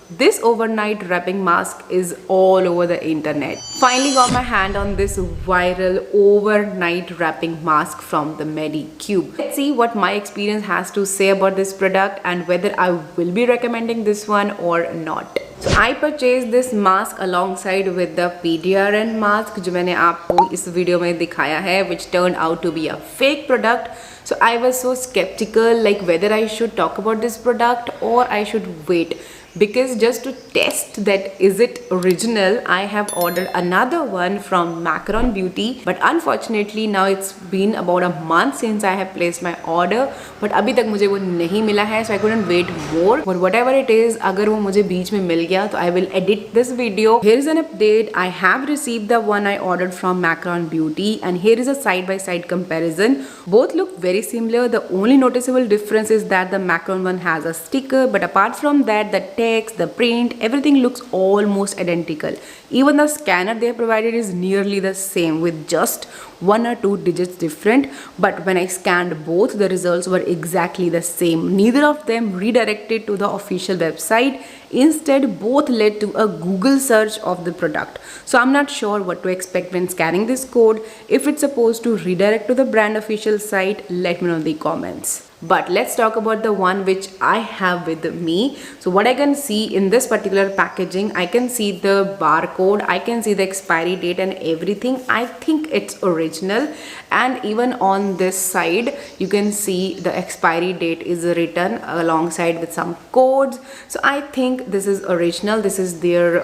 this overnight wrapping mask is all over the internet. Finally got my hand on this viral overnight wrapping mask from the Medicube. Let's see what my experience has to say about this product and whether I will be recommending this one or not. So I purchased this mask alongside with the PDRN mask जो मैंने आपको इस video में दिखाया है, which turned out to be a fake product. So I was so skeptical like whether I should talk about this product or I should wait. Because just to test that is it original, I have ordered another one from Macaron Beauty, but unfortunately now it's been about a month since I have placed my order, but अभी तक मुझे वो नहीं मिला है, so I couldn't wait more. But whatever it is, अगर वो मुझे बीच में मिल गया तो I will edit this video. Here is an update. I have received the one I ordered from Macaron Beauty, and here is a side-by-side comparison. Both look very similar. The only noticeable difference is that the Macaron one has a sticker, but apart from that, the text, the print, everything looks almost identical. Even the scanner they provided is nearly the same with just 1 or 2 digits different, but when I scanned both, the results were exactly the same. Neither of them redirected to the official website. Instead, both led to a Google search of the product. So I'm not sure what to expect when scanning this code. If it's supposed to redirect to the brand official site, let me know in the comments. But let's talk about the one which I have with me. So what I can see in this particular packaging, I can see the barcode, I can see the expiry date and everything. I think it's original, and even on this side you can see the expiry date is written alongside with some codes. So I think this is original. This is their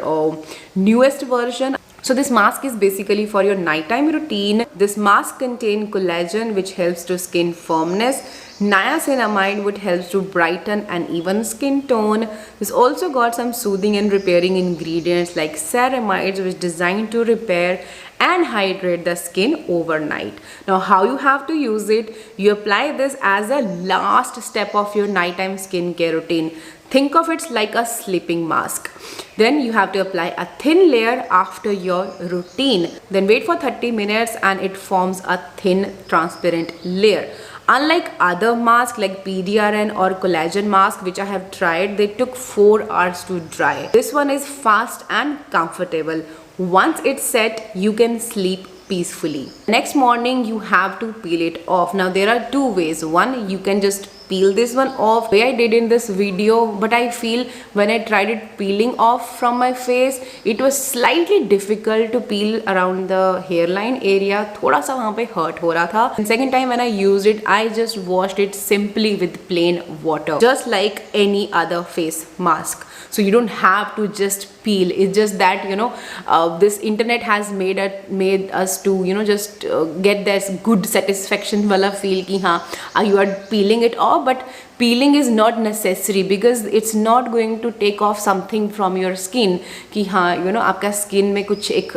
newest version. So this mask is basically for your nighttime routine. This mask contains collagen which helps to skin firmness. Niacinamide which helps to brighten and even skin tone. This also got some soothing and repairing ingredients like ceramides which is designed to repair and hydrate the skin overnight. Now how you have to use it, you apply this as a last step of your nighttime skincare routine. Think of it like a sleeping mask. Then you have to apply a thin layer after your routine. Then wait for 30 minutes and it forms a thin transparent layer. Unlike other masks like PDRN or collagen mask which I have tried, they took 4 hours to dry. This one is fast and comfortable. Once it's set, you can sleep peacefully. Next morning you have to peel it off. Now there are 2 ways. One, you can just peel this one off the way I did in this video, but I feel when I tried it peeling off from my face, it was slightly difficult to peel around the hairline area. थोड़ा सा वहाँ पे hurt हो रहा था. And second time when I used it, I just washed it simply with plain water, just like any other face mask. So you don't have to just peel. It's just that this internet has made us to just get this good satisfaction wala feel ki you are peeling it off, but peeling is not necessary because it's not going to take off something from your skin कि आपका skin में कुछ एक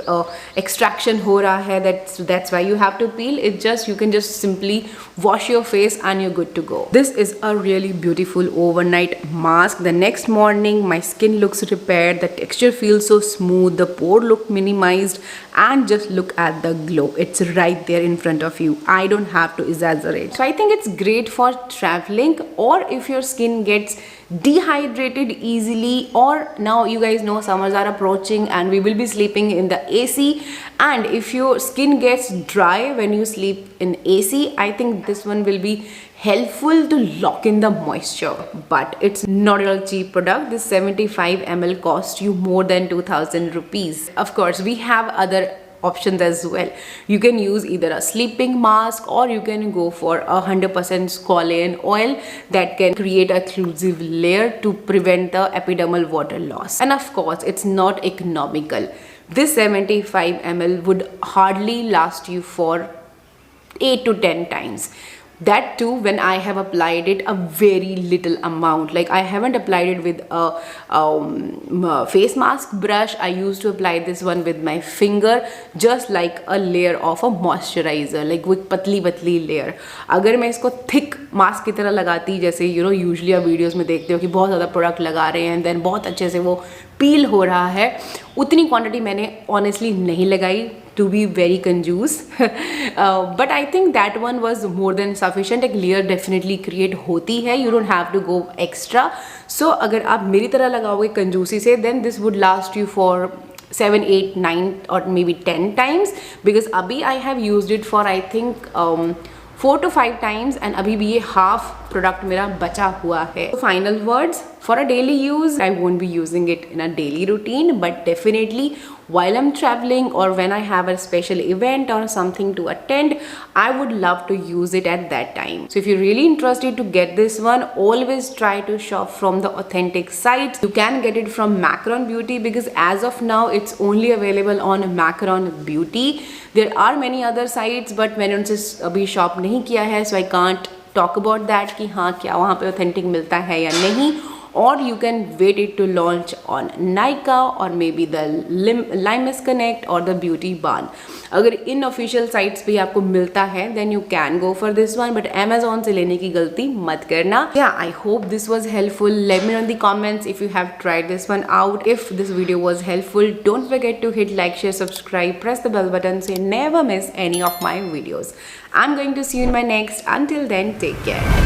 extraction हो रहा है, that's why you have to peel. It just, you can just simply wash your face and you're good to go. This is a really beautiful overnight mask. The next morning my skin looks repaired, the texture feels so smooth, the pore look minimized, and just look at the glow. It's right there in front of you. I don't have to exaggerate. So I think it's great for traveling, or if your skin gets dehydrated easily, or now you guys know summers are approaching and we will be sleeping in the AC, and if your skin gets dry when you sleep in AC, I think this one will be helpful to lock in the moisture. But it's not a cheap product. This 75 ml cost you more than 2000 rupees. Of course we have other options as well. You can use either a sleeping mask or you can go for 100% squalane oil that can create a occlusive layer to prevent the epidermal water loss. And of course it's not economical. This 75 ml would hardly last you for 8 to 10 times. That too when I have applied it a very little amount. Like I haven't applied it with a face mask brush. I used to apply this one with my finger, just like a layer of a moisturizer, like with patli layer. अगर मैं इसको thick mask की तरह लगाती, जैसे usually आप videos में देखते हो कि बहुत ज़्यादा product लगा रहे हैं and then बहुत अच्छे से वो peel हो रहा है, उतनी quantity मैंने honestly नहीं लगाई. to be very कंजूस but I think that one was more than sufficient. एक layer definitely create होती है, you don't have to go extra. So अगर आप मेरी तरह लगाओगे कंजूसी से, then this would last you for 7, 8, 9 or maybe 10 times, because अभी I have used it for I think 4 to 5 times and अभी भी ये half product मेरा बचा हुआ है. So final words, for a daily use I won't be using it in a daily routine, but definitely while I'm traveling or when I have a special event or something to attend, I would love to use it at that time. So if you're really interested to get this one, always try to shop from the authentic sites. You can get it from Macron Beauty, because as of now it's only available on Macron Beauty. There are many other sites but मैंने उनसे अभी shop नहीं किया है, so I can't talk about that कि हाँ क्या वहाँ पे authentic मिलता है या नहीं. Or you can wait it to launch on Nykaa or maybe the Limes Connect or the Beauty Barn. अगर इन official sites पे आपको मिलता है then you can go for this one, but Amazon से लेने की गलती मत करना. Yeah, I hope this was helpful. Let me know in the comments if you have tried this one out. If this video was helpful, don't forget to hit like, share, subscribe, press the bell button so you never miss any of my videos. I'm going to see you in my next. Until then, take care.